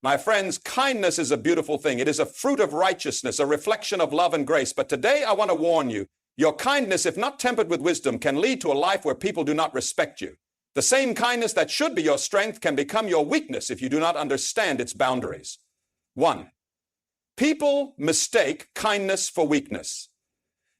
My friends, kindness is a beautiful thing. It is a fruit of righteousness, a reflection of love and grace. But today I want to warn you, your kindness, if not tempered with wisdom, can lead to a life where people do not respect you. The same kindness that should be your strength can become your weakness if you do not understand its boundaries. 1. People mistake kindness for weakness.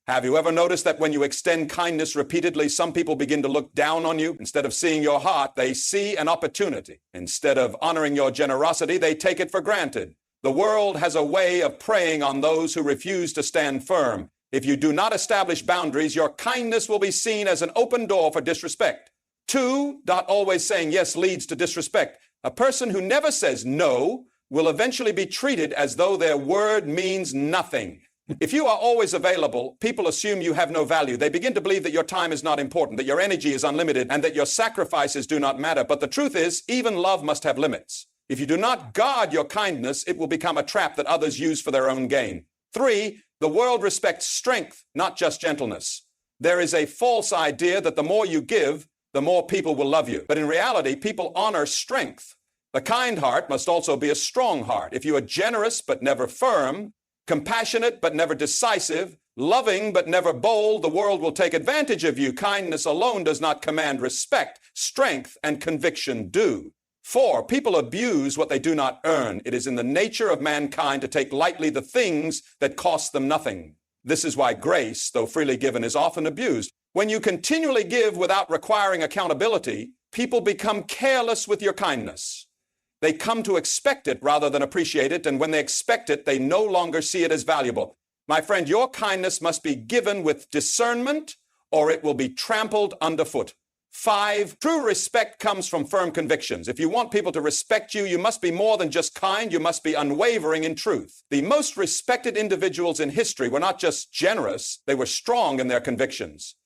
Have you ever noticed that when you extend kindness repeatedly, some people begin to look down on you? Instead of seeing your heart, they see an opportunity. Instead of honoring your generosity, they take it for granted. The world has a way of preying on those who refuse to stand firm. If you do not establish boundaries, your kindness will be seen as an open door for disrespect. 2, not always saying yes leads to disrespect. A person who never says no will eventually be treated as though their word means nothing. If you are always available, people assume you have no value. They begin to believe that your time is not important, that your energy is unlimited, and that your sacrifices do not matter. But the truth is, even love must have limits. If you do not guard your kindness, it will become a trap that others use for their own gain. 3, the world respects strength, not just gentleness. There is a false idea that the more you give, the more people will love you. But in reality, people honor strength. The kind heart must also be a strong heart. If you are generous but never firm, compassionate but never decisive, loving but never bold, the world will take advantage of you. Kindness alone does not command respect. Strength and conviction do. 4, people abuse what they do not earn. It is in the nature of mankind to take lightly the things that cost them nothing. This is why grace, though freely given, is often abused. When you continually give without requiring accountability, people become careless with your kindness. They come to expect it rather than appreciate it, and when they expect it, they no longer see it as valuable. My friend, your kindness must be given with discernment, or it will be trampled underfoot. 5, true respect comes from firm convictions. If you want people to respect you, you must be more than just kind. You must be unwavering in truth. The most respected individuals in history were not just generous, they were strong in their convictions.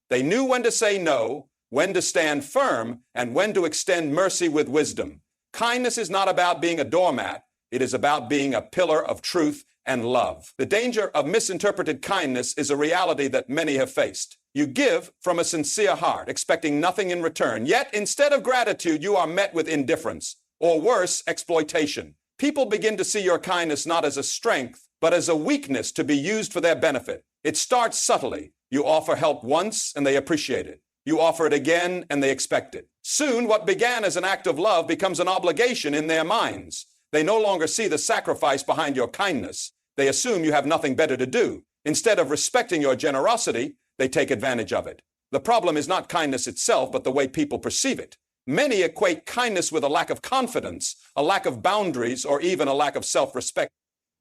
They knew when to say no, when to stand firm, and when to extend mercy with wisdom. Kindness is not about being a doormat. It is about being a pillar of truth and love. The danger of misinterpreted kindness is a reality that many have faced. You give from a sincere heart, expecting nothing in return. Yet, instead of gratitude, you are met with indifference, or worse, exploitation. People begin to see your kindness not as a strength, but as a weakness to be used for their benefit. It starts subtly. You offer help once, and they appreciate it. You offer it again, and they expect it. Soon, what began as an act of love becomes an obligation in their minds. They no longer see the sacrifice behind your kindness. They assume you have nothing better to do. Instead of respecting your generosity, they take advantage of it. The problem is not kindness itself, but the way people perceive it. Many equate kindness with a lack of confidence, a lack of boundaries, or even a lack of self-respect.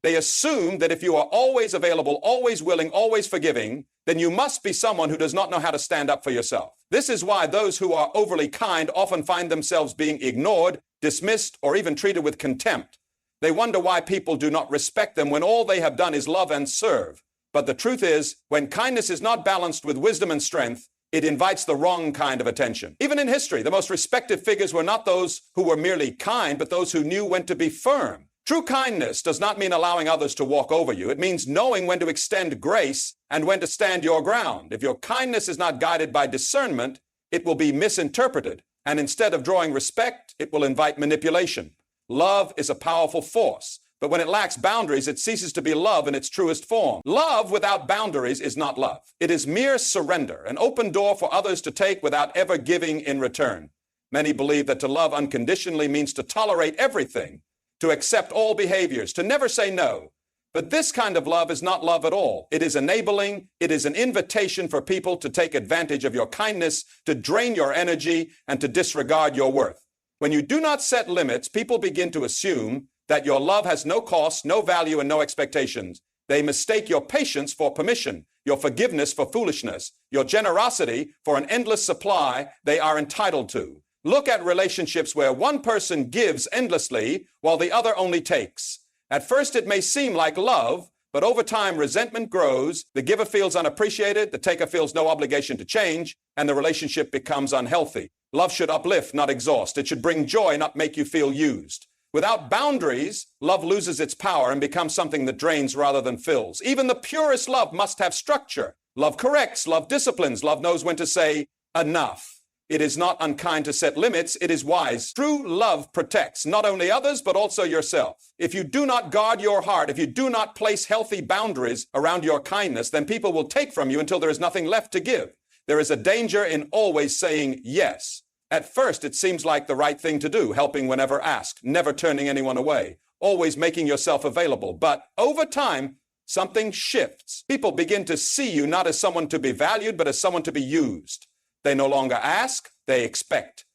They assume that if you are always available, always willing, always forgiving, then you must be someone who does not know how to stand up for yourself. This is why those who are overly kind often find themselves being ignored, dismissed, or even treated with contempt. They wonder why people do not respect them when all they have done is love and serve. But the truth is, when kindness is not balanced with wisdom and strength, it invites the wrong kind of attention. Even in history, the most respected figures were not those who were merely kind, but those who knew when to be firm. True kindness does not mean allowing others to walk over you. It means knowing when to extend grace and when to stand your ground. If your kindness is not guided by discernment, it will be misinterpreted. And instead of drawing respect, it will invite manipulation. Love is a powerful force, but when it lacks boundaries, it ceases to be love in its truest form. Love without boundaries is not love. It is mere surrender, an open door for others to take without ever giving in return. Many believe that to love unconditionally means to tolerate everything, to accept all behaviors, to never say no. But this kind of love is not love at all. It is enabling. It is an invitation for people to take advantage of your kindness, to drain your energy, and to disregard your worth. When you do not set limits, people begin to assume that your love has no cost, no value, and no expectations. They mistake your patience for permission, your forgiveness for foolishness, your generosity for an endless supply they are entitled to. Look at relationships where one person gives endlessly while the other only takes. At first, it may seem like love, but over time, resentment grows. The giver feels unappreciated. The taker feels no obligation to change, and the relationship becomes unhealthy. Love should uplift, not exhaust. It should bring joy, not make you feel used. Without boundaries, love loses its power and becomes something that drains rather than fills. Even the purest love must have structure. Love corrects, love disciplines, love knows when to say enough. It is not unkind to set limits. It is wise. True love protects not only others, but also yourself. If you do not guard your heart, if you do not place healthy boundaries around your kindness, then people will take from you until there is nothing left to give. There is a danger in always saying yes. At first, it seems like the right thing to do, helping whenever asked, never turning anyone away, always making yourself available. But over time, something shifts. People begin to see you not as someone to be valued, but as someone to be used. They no longer ask, they expect.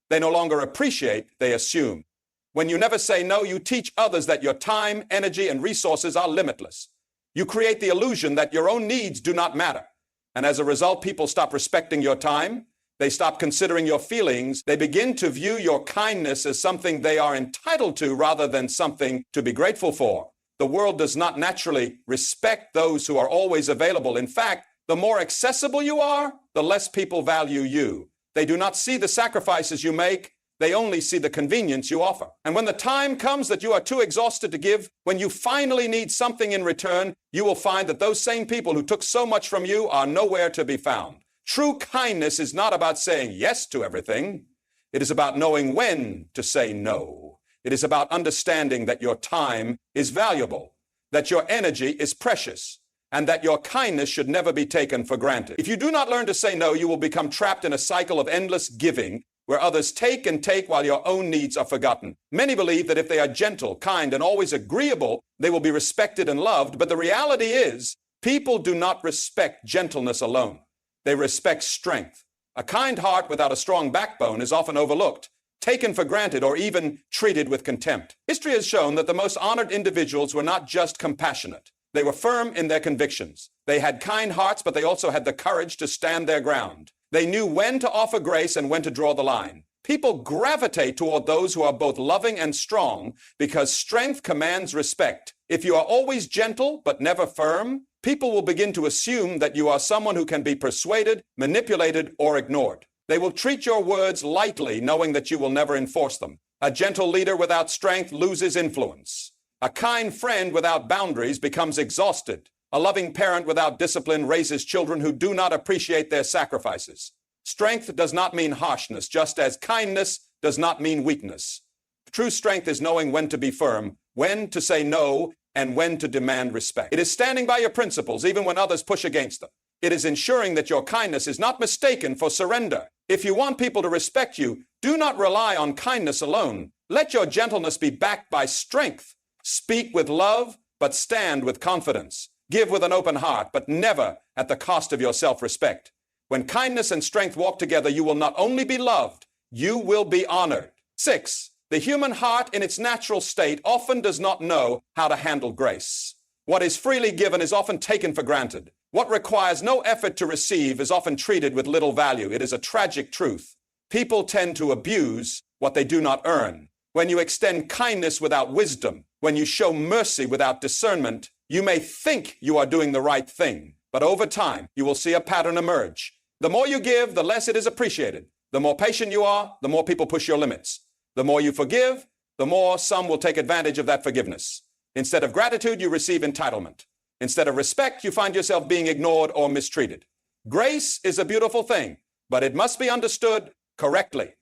They no longer appreciate, they assume. When you never say no, you teach others that your time, energy, and resources are limitless. You create the illusion that your own needs do not matter. And as a result, people stop respecting your time. They stop considering your feelings. They begin to view your kindness as something they are entitled to rather than something to be grateful for. The world does not naturally respect those who are always available. In fact, the more accessible you are, the less people value you. They do not see the sacrifices you make. They only see the convenience you offer. And when the time comes that you are too exhausted to give, when you finally need something in return, you will find that those same people who took so much from you are nowhere to be found. True kindness is not about saying yes to everything. It is about knowing when to say no. It is about understanding that your time is valuable, that your energy is precious, and that your kindness should never be taken for granted. If you do not learn to say no, you will become trapped in a cycle of endless giving where others take and take while your own needs are forgotten. Many believe that if they are gentle, kind, and always agreeable, they will be respected and loved. But the reality is, people do not respect gentleness alone. They respect strength. A kind heart without a strong backbone is often overlooked, taken for granted, or even treated with contempt. History has shown that the most honored individuals were not just compassionate. They were firm in their convictions. They had kind hearts, but they also had the courage to stand their ground. They knew when to offer grace and when to draw the line. People gravitate toward those who are both loving and strong because strength commands respect. If you are always gentle but never firm, people will begin to assume that you are someone who can be persuaded, manipulated, or ignored. They will treat your words lightly, knowing that you will never enforce them. A gentle leader without strength loses influence. A kind friend without boundaries becomes exhausted. A loving parent without discipline raises children who do not appreciate their sacrifices. Strength does not mean harshness, just as kindness does not mean weakness. True strength is knowing when to be firm, when to say no, and when to demand respect. It is standing by your principles even when others push against them. It is ensuring that your kindness is not mistaken for surrender. If you want people to respect you, do not rely on kindness alone. Let your gentleness be backed by strength. Speak with love, but stand with confidence. Give with an open heart, but never at the cost of your self-respect. When kindness and strength walk together, you will not only be loved, you will be honored. 6, the human heart in its natural state often does not know how to handle grace. What is freely given is often taken for granted. What requires no effort to receive is often treated with little value. It is a tragic truth. People tend to abuse what they do not earn. When you extend kindness without wisdom, when you show mercy without discernment, you may think you are doing the right thing, but over time, you will see a pattern emerge. The more you give, the less it is appreciated. The more patient you are, the more people push your limits. The more you forgive, the more some will take advantage of that forgiveness. Instead of gratitude, you receive entitlement. Instead of respect, you find yourself being ignored or mistreated. Grace is a beautiful thing, but it must be understood correctly.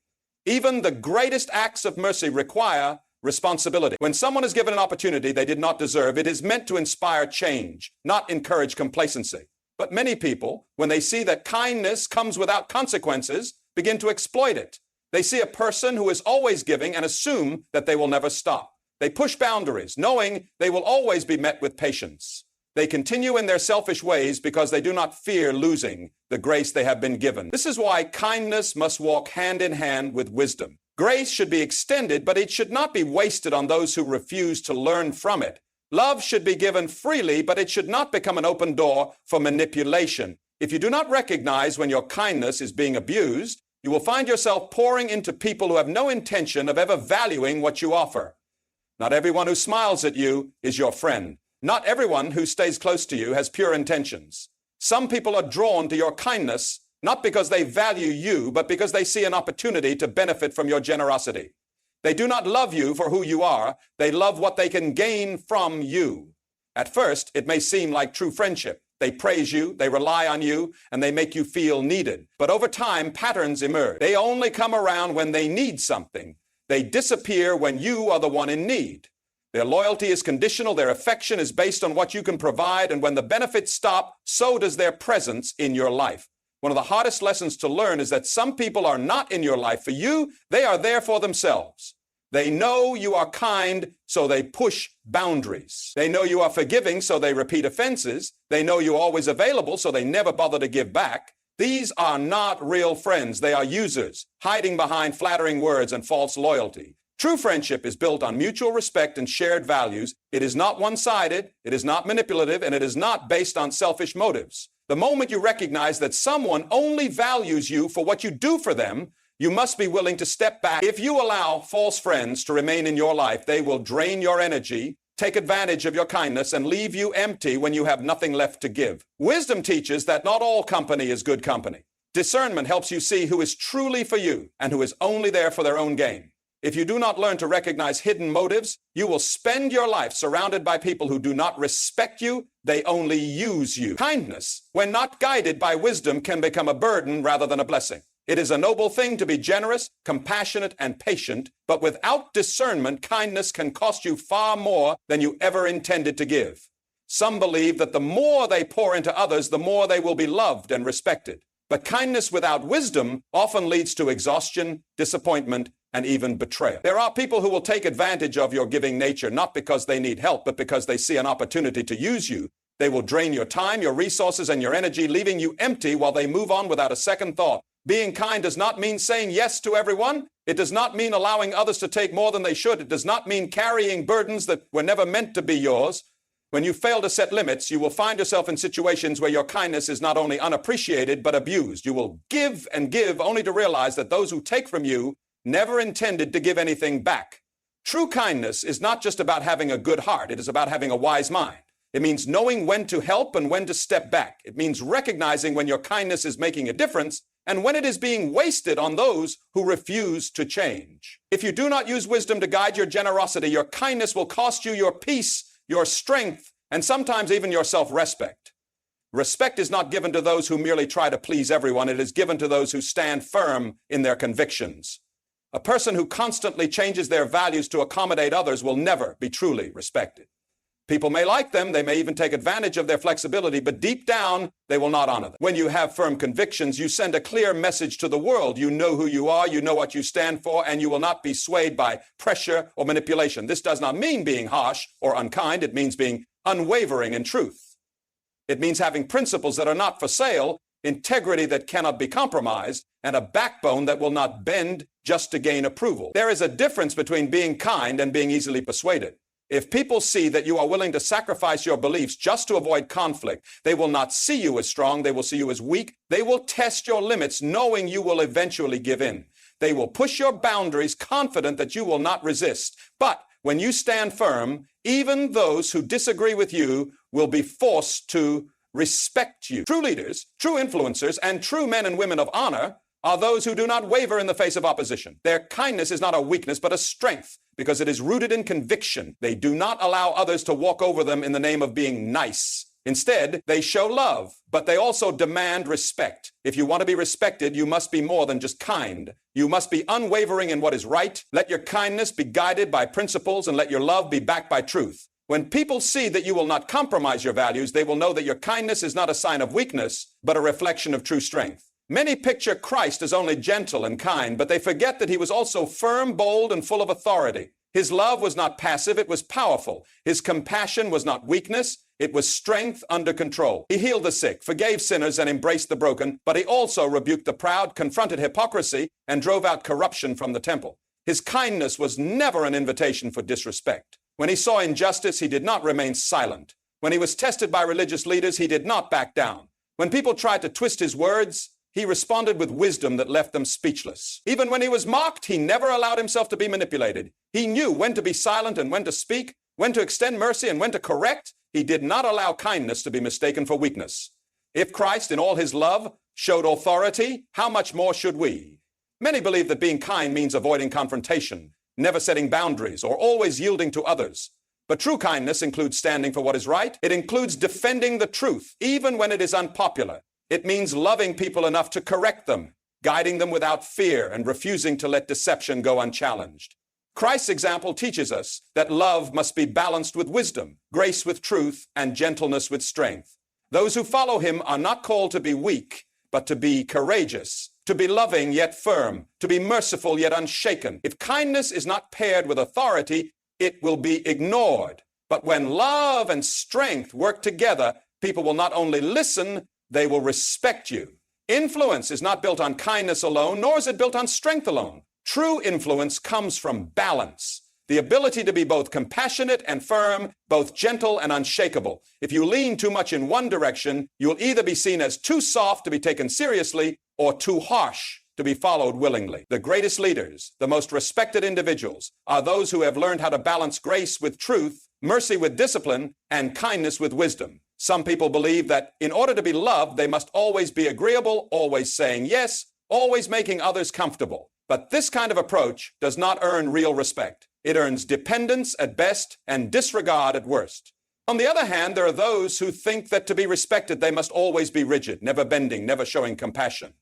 Even the greatest acts of mercy require responsibility. When someone is given an opportunity they did not deserve, it is meant to inspire change, not encourage complacency. But many people, when they see that kindness comes without consequences, begin to exploit it. They see a person who is always giving and assume that they will never stop. They push boundaries, knowing they will always be met with patience. They continue in their selfish ways because they do not fear losing the grace they have been given. This is why kindness must walk hand in hand with wisdom. Grace should be extended, but it should not be wasted on those who refuse to learn from it. Love should be given freely, but it should not become an open door for manipulation. If you do not recognize when your kindness is being abused, you will find yourself pouring into people who have no intention of ever valuing what you offer. Not everyone who smiles at you is your friend. Not everyone who stays close to you has pure intentions. Some people are drawn to your kindness, not because they value you, but because they see an opportunity to benefit from your generosity. They do not love you for who you are. They love what they can gain from you. At first, it may seem like true friendship. They praise you, they rely on you, and they make you feel needed. But over time, patterns emerge. They only come around when they need something. They disappear when you are the one in need. Their loyalty is conditional, their affection is based on what you can provide, and when the benefits stop, so does their presence in your life. One of the hardest lessons to learn is that some people are not in your life for you, they are there for themselves. They know you are kind, so they push boundaries. They know you are forgiving, so they repeat offenses. They know you're always available, so they never bother to give back. These are not real friends. They are users, hiding behind flattering words and false loyalty. True friendship is built on mutual respect and shared values. It is not one-sided, it is not manipulative, and it is not based on selfish motives. The moment you recognize that someone only values you for what you do for them, you must be willing to step back. If you allow false friends to remain in your life, they will drain your energy, take advantage of your kindness, and leave you empty when you have nothing left to give. Wisdom teaches that not all company is good company. Discernment helps you see who is truly for you and who is only there for their own gain. If you do not learn to recognize hidden motives, you will spend your life surrounded by people who do not respect you. They only use you. Kindness, when not guided by wisdom, can become a burden rather than a blessing. It is a noble thing to be generous, compassionate, and patient, but without discernment, kindness can cost you far more than you ever intended to give. Some believe that the more they pour into others, the more they will be loved and respected. But kindness without wisdom often leads to exhaustion, disappointment, and even betrayal. There are people who will take advantage of your giving nature, not because they need help, but because they see an opportunity to use you. They will drain your time, your resources, and your energy, leaving you empty while they move on without a second thought. Being kind does not mean saying yes to everyone. It does not mean allowing others to take more than they should. It does not mean carrying burdens that were never meant to be yours. When you fail to set limits, you will find yourself in situations where your kindness is not only unappreciated, but abused. You will give and give only to realize that those who take from you never intended to give anything back. True kindness is not just about having a good heart. It is about having a wise mind. It means knowing when to help and when to step back. It means recognizing when your kindness is making a difference and when it is being wasted on those who refuse to change. If you do not use wisdom to guide your generosity, your kindness will cost you your peace, your strength, and sometimes even your self-respect. Respect is not given to those who merely try to please everyone. It is given to those who stand firm in their convictions. A person who constantly changes their values to accommodate others will never be truly respected. People may like them, they may even take advantage of their flexibility, but deep down, they will not honor them. When you have firm convictions, you send a clear message to the world. You know who you are, you know what you stand for, and you will not be swayed by pressure or manipulation. This does not mean being harsh or unkind. It means being unwavering in truth. It means having principles that are not for sale, integrity that cannot be compromised, and a backbone that will not bend just to gain approval. There is a difference between being kind and being easily persuaded. If people see that you are willing to sacrifice your beliefs just to avoid conflict, they will not see you as strong, they will see you as weak. They will test your limits knowing you will eventually give in. They will push your boundaries confident that you will not resist. But when you stand firm, even those who disagree with you will be forced to respect you. True leaders, true influencers, and true men and women of honor are those who do not waver in the face of opposition. Their kindness is not a weakness, but a strength, because it is rooted in conviction. They do not allow others to walk over them in the name of being nice. Instead, they show love, but they also demand respect. If you want to be respected, you must be more than just kind. You must be unwavering in what is right. Let your kindness be guided by principles, and let your love be backed by truth. When people see that you will not compromise your values, they will know that your kindness is not a sign of weakness, but a reflection of true strength. Many picture Christ as only gentle and kind, but they forget that he was also firm, bold, and full of authority. His love was not passive, it was powerful. His compassion was not weakness, it was strength under control. He healed the sick, forgave sinners, and embraced the broken, but he also rebuked the proud, confronted hypocrisy, and drove out corruption from the temple. His kindness was never an invitation for disrespect. When he saw injustice, he did not remain silent. When he was tested by religious leaders, he did not back down. When people tried to twist his words, he responded with wisdom that left them speechless. Even when he was mocked, he never allowed himself to be manipulated. He knew when to be silent and when to speak, when to extend mercy and when to correct. He did not allow kindness to be mistaken for weakness. If Christ, in all his love, showed authority, how much more should we? Many believe that being kind means avoiding confrontation, never setting boundaries, or always yielding to others. But true kindness includes standing for what is right. It includes defending the truth, even when it is unpopular. It means loving people enough to correct them, guiding them without fear, and refusing to let deception go unchallenged. Christ's example teaches us that love must be balanced with wisdom, grace with truth, and gentleness with strength. Those who follow him are not called to be weak, but to be courageous, to be loving yet firm, to be merciful yet unshaken. If kindness is not paired with authority, it will be ignored. But when love and strength work together, people will not only listen, they will respect you. Influence is not built on kindness alone, nor is it built on strength alone. True influence comes from balance, the ability to be both compassionate and firm, both gentle and unshakable. If you lean too much in one direction, you'll either be seen as too soft to be taken seriously or too harsh to be followed willingly. The greatest leaders, the most respected individuals, are those who have learned how to balance grace with truth, mercy with discipline, and kindness with wisdom. Some people believe that in order to be loved, they must always be agreeable, always saying yes, always making others comfortable. But this kind of approach does not earn real respect. It earns dependence at best and disregard at worst. On the other hand, there are those who think that to be respected, they must always be rigid, never bending, never showing compassion.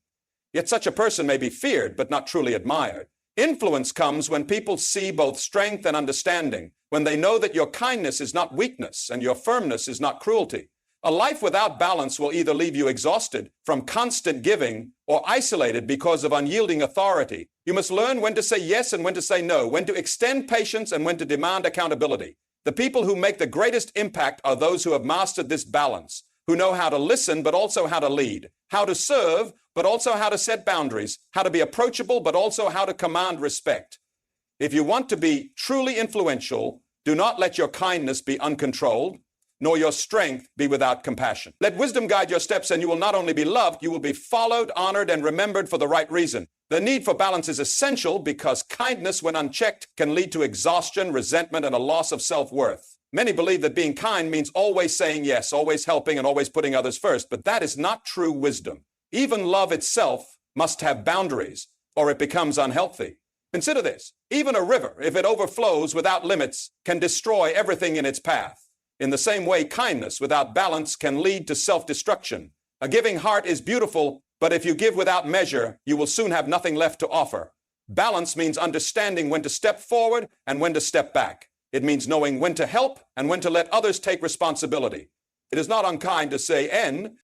Yet such a person may be feared, but not truly admired. Influence comes when people see both strength and understanding, when they know that your kindness is not weakness and your firmness is not cruelty. A life without balance will either leave you exhausted from constant giving or isolated because of unyielding authority. You must learn when to say yes and when to say no, when to extend patience and when to demand accountability. The people who make the greatest impact are those who have mastered this balance, who know how to listen but also how to lead, how to serve but also how to set boundaries, how to be approachable but also how to command respect. If you want to be truly influential, do not let your kindness be uncontrolled, nor your strength be without compassion. Let wisdom guide your steps, and you will not only be loved, you will be followed, honored, and remembered for the right reason. The need for balance is essential because kindness, when unchecked, can lead to exhaustion, resentment, and a loss of self-worth. Many believe that being kind means always saying yes, always helping, and always putting others first, but that is not true wisdom. Even love itself must have boundaries, or it becomes unhealthy. Consider this. Even a river, if it overflows without limits, can destroy everything in its path. In the same way, kindness without balance can lead to self-destruction. A giving heart is beautiful, but if you give without measure, you will soon have nothing left to offer. Balance means understanding when to step forward and when to step back. It means knowing when to help and when to let others take responsibility. It is not unkind to say N